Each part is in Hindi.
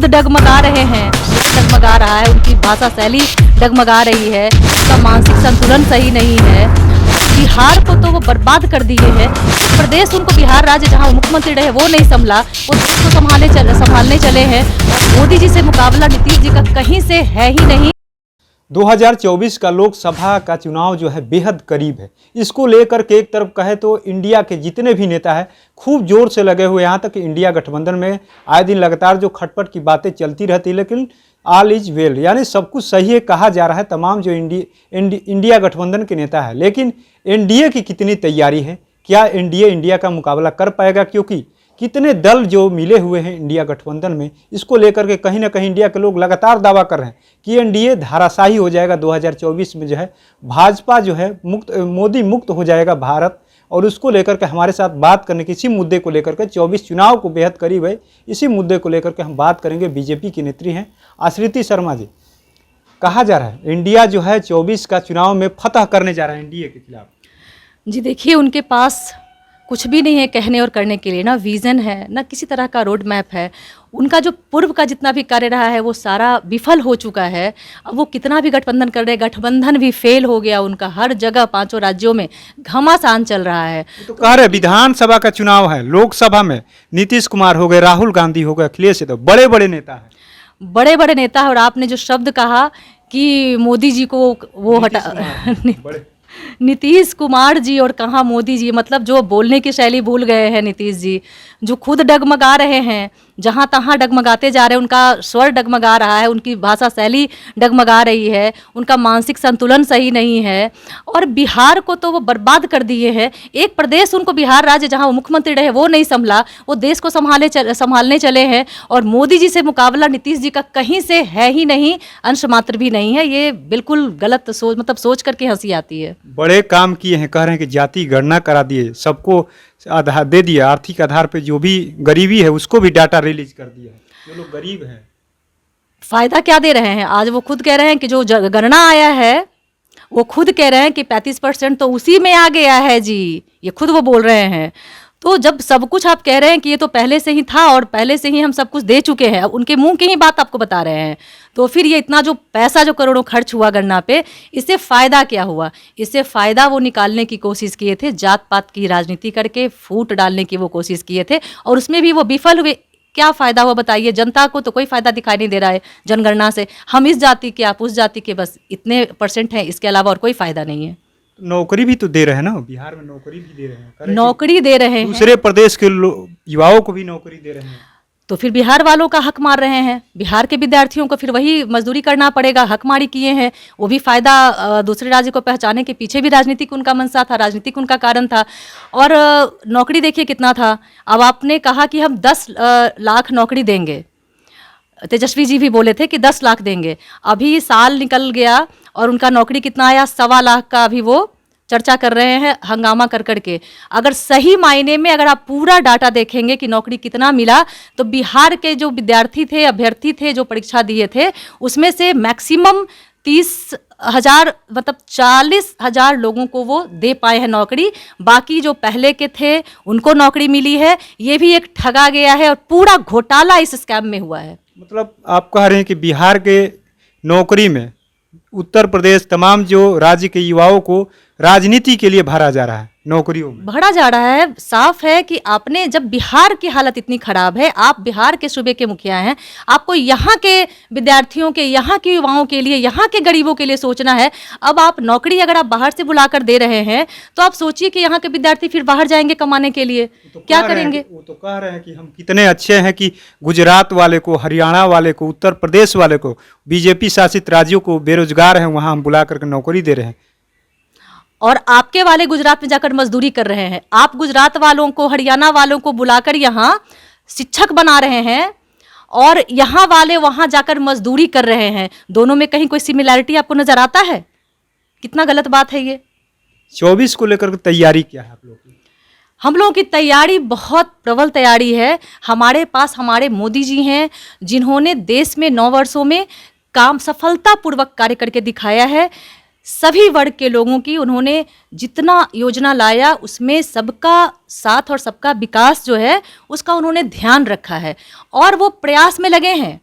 खुद डगमगा रहे हैं, डगमगा रहा है, उनकी भाषा शैली डगमगा रही है, उनका मानसिक संतुलन सही नहीं है। बिहार को तो वो बर्बाद कर दिए हैं। प्रदेश उनको बिहार राज्य जहां वो मुख्यमंत्री रहे वो नहीं संभला, वो देश को संभालने चले हैं। मोदी जी से मुकाबला नीतीश जी का कहीं से है ही नहीं। 2024 का लोकसभा का चुनाव जो है बेहद करीब है। इसको लेकर के एक तरफ कहे तो इंडिया के जितने भी नेता हैं खूब जोर से लगे हुए, यहाँ तक कि इंडिया गठबंधन में आए दिन लगातार जो खटपट की बातें चलती रहती, लेकिन ऑल इज वेल, यानी सब कुछ सही है कहा जा रहा है तमाम जो इंडिया गठबंधन के नेता है। लेकिन एनडीए की कितनी तैयारी है, क्या एनडीए इंडिया का मुकाबला कर पाएगा? क्योंकि कितने दल जो मिले हुए हैं इंडिया गठबंधन में, इसको लेकर के कहीं ना कहीं इंडिया के लोग लगातार दावा कर रहे हैं कि एनडीए धाराशाही हो जाएगा 2024 में, जो है भाजपा जो है मोदी मुक्त हो जाएगा भारत। और उसको लेकर के हमारे साथ बात करने की, इसी मुद्दे को लेकर के 24 चुनाव को बेहद करीब है, इसी मुद्दे को लेकर के हम बात करेंगे। बीजेपी की नेत्री हैं आश्रिति शर्मा जी। कहा जा रहा है इंडिया जो है 24 का चुनाव में फतह करने जा रहा है एनडीए के खिलाफ। जी देखिए, उनके पास कुछ भी नहीं है कहने और करने के लिए, ना विज़न है ना किसी तरह का रोड मैप है। उनका जो पूर्व का जितना भी कार्य रहा है वो सारा विफल हो चुका है। अब वो कितना भी गठबंधन कर रहे, गठबंधन भी फेल हो गया उनका। हर जगह 5 राज्यों में घमासान चल रहा है। तो कह रहे विधानसभा का चुनाव है, लोकसभा में नीतीश कुमार हो गए, राहुल गांधी हो गए, अखिलेश यादव, बड़े बड़े नेता हैं, बड़े बड़े नेता है। और आपने जो शब्द कहा कि मोदी जी को वो हटा नीतीश कुमार जी और कहाँ मोदी जी, मतलब जो बोलने की शैली भूल गए हैं नीतीश जी, जो खुद डगमगा रहे हैं, जहाँ तहाँ डगमगाते जा रहे हैं। उनका स्वर डगमगा रहा है, उनकी भाषा शैली डगमगा रही है, उनका मानसिक संतुलन सही नहीं है। और बिहार को तो वो बर्बाद कर दिए हैं। एक प्रदेश उनको बिहार राज्य जहाँ वो मुख्यमंत्री रहे वो नहीं संभला, वो देश को संभालने चले हैं। और मोदी जी से मुकाबला नीतीश जी का कहीं से है ही नहीं, अंश मात्र भी नहीं है। ये बिल्कुल गलत सोच, मतलब सोच करके हंसी आती है। बड़े काम किए हैं, कह रहे हैं कि जाति गणना करा दिए, सबको आधार दे दिया, आर्थिक आधार पे जो भी गरीबी है उसको भी डाटा रिलीज कर दिया है। जो लोग गरीब हैं फायदा क्या दे रहे हैं? आज वो खुद कह रहे हैं कि जो गणना आया है वो खुद कह रहे हैं कि 35% तो उसी में आ गया है जी, ये खुद वो बोल रहे हैं। तो जब सब कुछ आप कह रहे हैं कि ये तो पहले से ही था और पहले से ही हम सब कुछ दे चुके हैं, अब उनके मुंह की ही बात आपको बता रहे हैं, तो फिर ये इतना जो पैसा जो करोड़ों खर्च हुआ गन्ना पे, इससे फ़ायदा क्या हुआ? इससे फ़ायदा वो निकालने की कोशिश किए थे, जात पात की राजनीति करके फूट डालने की वो कोशिश किए थे और उसमें भी वो विफल हुए। क्या फ़ायदा हुआ बताइए? जनता को तो कोई फ़ायदा दिखाई नहीं दे रहा है जनगणना से। हम इस जाति के, आप उस जाति के, बस इतने % हैं, इसके अलावा और कोई फ़ायदा नहीं है। नौकरी भी तो दे रहे हैं ना, बिहार में नौकरी भी दे रहे हैं, नौकरी दे रहे हैं, दूसरे प्रदेश के युवाओं को भी नौकरी दे रहे हैं। तो फिर बिहार वालों का हक मार रहे हैं। बिहार के विद्यार्थियों को फिर वही मजदूरी करना पड़ेगा। हक मारी किए हैं, वो भी फ़ायदा दूसरे राज्य को पहचाने के पीछे भी राजनीतिक उनका मंशा था, राजनीतिक उनका कारण था। और नौकरी देखिए कितना था। अब आपने कहा कि हम 10 लाख नौकरी देंगे, तेजस्वी जी भी बोले थे कि 10 लाख देंगे। अभी साल निकल गया और उनका नौकरी कितना आया? 1.25 लाख का अभी वो चर्चा कर रहे हैं, हंगामा कर करके। अगर सही मायने में अगर आप पूरा डाटा देखेंगे कि नौकरी कितना मिला, तो बिहार के जो विद्यार्थी थे, अभ्यर्थी थे, जो परीक्षा दिए थे, उसमें से मैक्सिमम 30,000 मतलब 40,000 लोगों को वो दे पाए हैं नौकरी। बाकी जो पहले के थे उनको नौकरी मिली है। ये भी एक ठगा गया है और पूरा घोटाला इस स्कैम में हुआ है। मतलब आप कह रहे हैं कि बिहार के नौकरी में उत्तर प्रदेश, तमाम जो राज्य के युवाओं को राजनीति के लिए भरा जा रहा है, नौकरियों में भरा जा रहा है। साफ है कि आपने, जब बिहार की हालत इतनी खराब है, आप बिहार के सूबे के मुखिया हैं, आपको यहाँ के विद्यार्थियों के, यहाँ के युवाओं के लिए, यहाँ के गरीबों के लिए सोचना है। अब आप नौकरी अगर आप बाहर से बुलाकर दे रहे हैं तो आप सोचिए कि यहाँ के विद्यार्थी फिर बाहर जाएंगे कमाने के लिए, तो क्या करेंगे? वो तो कह रहे हैं कि हम कितने अच्छे हैं कि गुजरात वाले को, हरियाणा वाले को, उत्तर प्रदेश वाले को, बीजेपी शासित राज्यों को बेरोजगार हैं वहाँ हम बुला करके नौकरी दे रहे हैं। और आपके वाले गुजरात में जाकर मजदूरी कर रहे हैं। आप गुजरात वालों को, हरियाणा वालों को बुलाकर यहाँ शिक्षक बना रहे हैं और यहाँ वाले वहाँ जाकर मजदूरी कर रहे हैं। दोनों में कहीं कोई सिमिलैरिटी आपको नजर आता है? कितना गलत बात है ये। 24 को लेकर तैयारी क्या है आप लोगों की? हम लोगों की तैयारी बहुत प्रबल तैयारी है। हमारे पास हमारे मोदी जी हैं, जिन्होंने देश में 9 वर्षों में काम सफलतापूर्वक कार्य करके दिखाया है। सभी वर्ग के लोगों की उन्होंने जितना योजना लाया उसमें सबका साथ और सबका विकास जो है उसका उन्होंने ध्यान रखा है और वो प्रयास में लगे हैं।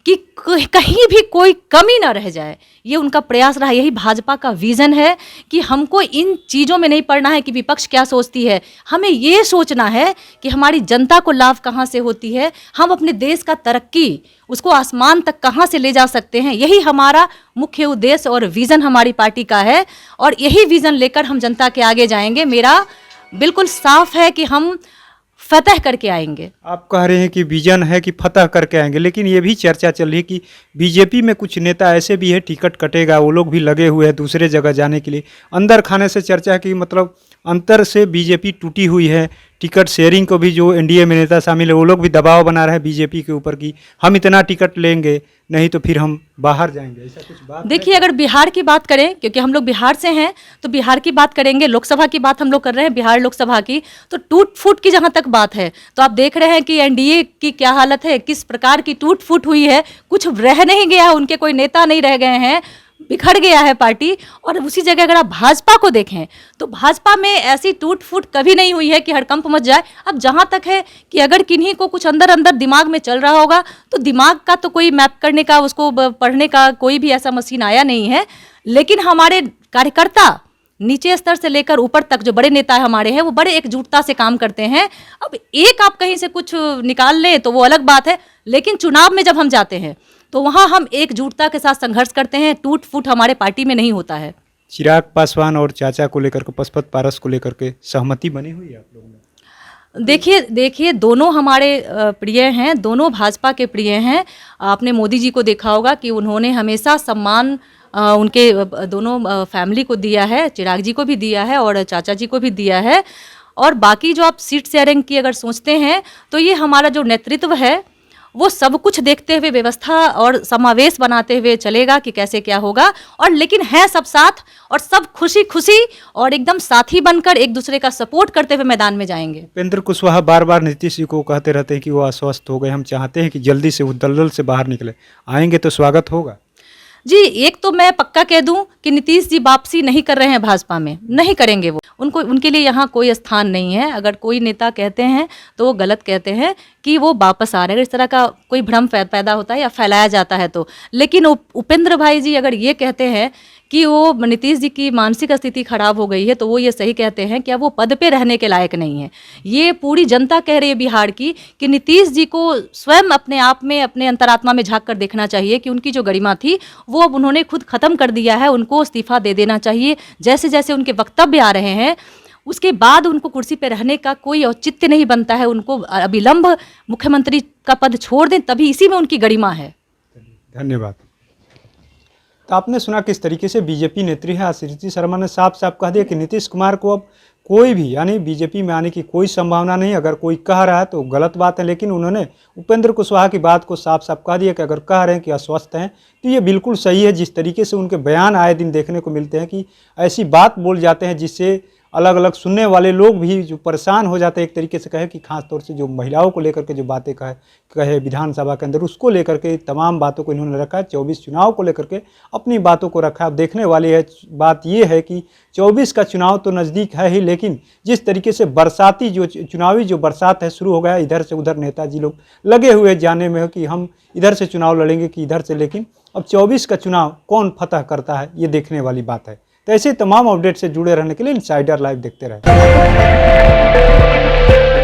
कि कहीं भी कोई कमी ना रह जाए, ये उनका प्रयास रहा। यही भाजपा का विज़न है कि हमको इन चीज़ों में नहीं पड़ना है कि विपक्ष क्या सोचती है, हमें ये सोचना है कि हमारी जनता को लाभ कहाँ से होती है, हम अपने देश का तरक्की उसको आसमान तक कहाँ से ले जा सकते हैं। यही हमारा मुख्य उद्देश्य और विज़न हमारी पार्टी का है, और यही विज़न लेकर हम जनता के आगे जाएंगे। मेरा बिल्कुल साफ है कि हम फतह करके आएंगे। आप कह रहे हैं कि विजन है कि फतह करके आएंगे, लेकिन ये भी चर्चा चल रही है कि बीजेपी में कुछ नेता ऐसे भी है टिकट कटेगा, वो लोग भी लगे हुए हैं दूसरे जगह जाने के लिए। अंदर खाने से चर्चा है कि मतलब अंतर से बीजेपी टूटी हुई है। टिकट शेयरिंग को भी जो एनडीए में नेता शामिल है वो लोग भी दबाव बना रहे हैं बीजेपी के ऊपर कि हम इतना टिकट लेंगे, नहीं तो फिर हम बाहर जाएंगे। ऐसा कुछ बात देखिए, अगर बिहार की बात करें, क्योंकि हम लोग बिहार से हैं, तो बिहार की बात करेंगे। लोकसभा की बात हम लोग कर रहे हैं, बिहार लोकसभा की। तो टूट फूट की जहां तक बात है, तो आप देख रहे हैं कि एनडीए की क्या हालत है, किस प्रकार की टूट फूट हुई है। कुछ रह नहीं गया है, उनके कोई नेता नहीं रह गए हैं, बिखर गया है पार्टी। और उसी जगह अगर आप भाजपा को देखें तो भाजपा में ऐसी टूट फूट कभी नहीं हुई है कि हड़कंप मच जाए। अब जहां तक है कि अगर किन्हीं को कुछ अंदर अंदर दिमाग में चल रहा होगा, तो दिमाग का तो कोई मैप करने का, उसको पढ़ने का कोई भी ऐसा मशीन आया नहीं है। लेकिन हमारे कार्यकर्ता नीचे स्तर से लेकर ऊपर तक जो बड़े नेता हमारे हैं, वो बड़े एकजुटता से काम करते हैं। अब एक आप कहीं से कुछ निकाल लें तो वो अलग बात है, लेकिन चुनाव में जब हम जाते हैं तो वहाँ हम एकजुटता के साथ संघर्ष करते हैं। टूट फूट हमारे पार्टी में नहीं होता है। चिराग पासवान और चाचा को लेकर के, पशुपत पारस को लेकर के सहमति बनी हुई है आप लोगों में? देखिए दोनों हमारे प्रिय हैं, दोनों भाजपा के प्रिय हैं। आपने मोदी जी को देखा होगा कि उन्होंने हमेशा सम्मान उनके दोनों फैमिली को दिया है, चिराग जी को भी दिया है और चाचा जी को भी दिया है। और बाकी जो आप सीट शेयरिंग की अगर सोचते हैं, तो ये हमारा जो नेतृत्व है वो सब कुछ देखते हुए, व्यवस्था और समावेश बनाते हुए चलेगा कि कैसे क्या होगा। और लेकिन है सब साथ, और सब खुशी खुशी और एकदम साथी बनकर एक दूसरे का सपोर्ट करते हुए मैदान में जाएंगे। उपेंद्र कुशवाहा बार बार नीतीश जी को कहते रहते हैं कि वो अस्वस्थ हो गए, हम चाहते हैं कि जल्दी से वो दलदल से बाहर निकले, आएंगे तो स्वागत होगा। जी, एक तो मैं पक्का कह दूं कि नीतीश जी वापसी नहीं कर रहे हैं भाजपा में, नहीं करेंगे वो। उनके लिए यहाँ कोई स्थान नहीं है। अगर कोई नेता कहते हैं तो वो गलत कहते हैं कि वो वापस आ रहे हैं। इस तरह का कोई भ्रम पैदा होता है या फैलाया जाता है तो। लेकिन उपेंद्र भाई जी अगर ये कहते हैं कि वो नीतीश जी की मानसिक स्थिति खराब हो गई है, तो वो ये सही कहते हैं कि अब वो पद पे रहने के लायक नहीं है। ये पूरी जनता कह रही है बिहार की कि नीतीश जी को स्वयं अपने आप में, अपने अंतरात्मा में झांक कर देखना चाहिए कि उनकी जो गरिमा थी वो अब उन्होंने खुद खत्म कर दिया है। उनको इस्तीफा दे देना चाहिए। जैसे जैसे उनके वक्तव्य आ रहे हैं, उसके बाद उनको कुर्सी पे रहने का कोई औचित्य नहीं बनता है। उनको अविलंब मुख्यमंत्री का पद छोड़ दें, तभी इसी में उनकी गरिमा है। धन्यवाद। तो आपने सुना किस तरीके से बीजेपी नेत्री है आशीष शर्मा ने साफ साफ कह दिया कि नीतीश कुमार को अब कोई भी, यानी बीजेपी में आने की कोई संभावना नहीं। अगर कोई कह रहा है तो गलत बात है, लेकिन उन्होंने उपेंद्र कुशवाहा की बात को साफ साफ कह दिया कि अगर कह रहे हैं कि अस्वस्थ हैं तो ये बिल्कुल सही है। जिस तरीके से उनके बयान आए दिन देखने को मिलते हैं कि ऐसी बात बोल जाते हैं जिससे अलग अलग सुनने वाले लोग भी जो परेशान हो जाते हैं। एक तरीके से कहे कि खास तौर से जो महिलाओं को लेकर के जो बातें कहे विधानसभा के अंदर, उसको लेकर के तमाम बातों को इन्होंने रखा है। 24 चुनाव को लेकर के अपनी बातों को रखा है। अब देखने वाली है बात ये है कि 24 का चुनाव तो नज़दीक है ही, लेकिन जिस तरीके से बरसाती जो चुनावी जो बरसात है शुरू हो गया, इधर से उधर नेताजी लोग लगे हुए जाने में कि हम इधर से चुनाव लड़ेंगे कि इधर से, लेकिन अब 24 का चुनाव कौन फतह करता है ये देखने वाली बात है। तो ऐसे तमाम अपडेट से जुड़े रहने के लिए इनसाइडर लाइव देखते रहें।